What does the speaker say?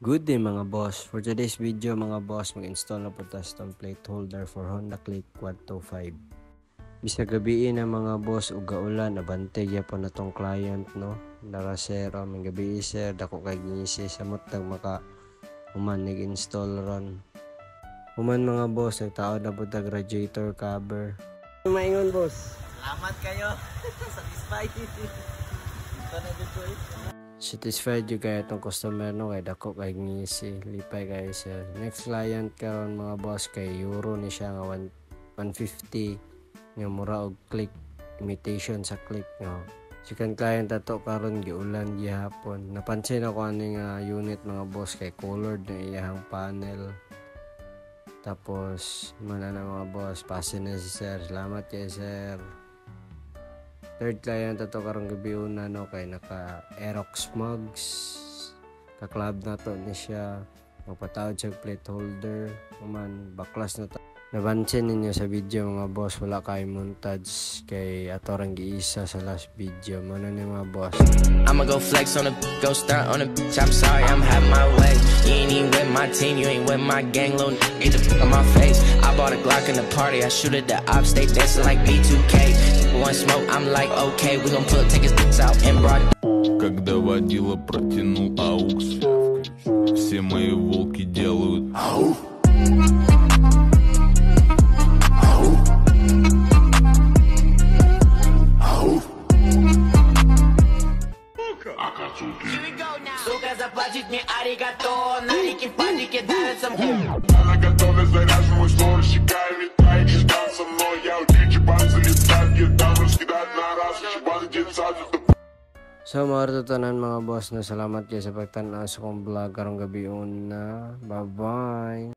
Good day mga boss. For today's video mga boss, mag-install na po tayo itong plate holder for Honda Click Quad 25. Bisa gabiin na mga boss, uga ulan, abante ya po na tong client no. Lara sir, may gabi sir, dako kay gingisi sa mutag maka human nag-install ron. Human mga boss, nagtaod na po tag radiator cover. Maingon boss. Salamat kayo. Satisfied. Ito na dito eh. Satisfied yung kaya itong customer no, kay dako kay ngisi lipay kayo sir. Next client karon mga boss, kay euro ni siya nga 150 nga mura og click imitation sa click no. Second client ato karon giulan gihapon. Napansin ako aning unit mga boss, kay colored na iyang panel. Tapos mana na mga boss, pasin na si sir. Salamat kay sir. Third client ato karong gabi una no, kay naka Aerox mugs. Ka-club na to ni siya. Magpatawad siya plate holder. Human baklas na to. Nabansin ninyo sa video mga boss, wala kay montage kay ato rang giisa sa last video. Mano ni mga boss. I'ma go flex on the go start on the bitch. I'm sorry, I'm having my way. You ain't even with my team, you ain't with my gang, little get the fuck on my face. I bought a Glock in the party, I shoot at the ops, they dancing like B2K. One smoke, I'm like, okay, we gon' take his dicks out and broad. Когда водила протянул аукс, все мои волки делают ау. Сука, заплатить мне аригато, на реке падике дарят сам. Она готовит заряжен мой снор, щекая летает, ждал со мной. Я у чичибан залетаю, гитан раскидать на раз, чичибан детсадит. So mga tanan mga boss, na salamat kayo sa pagtanaw sa kong vlog karong gabi una. Bye bye.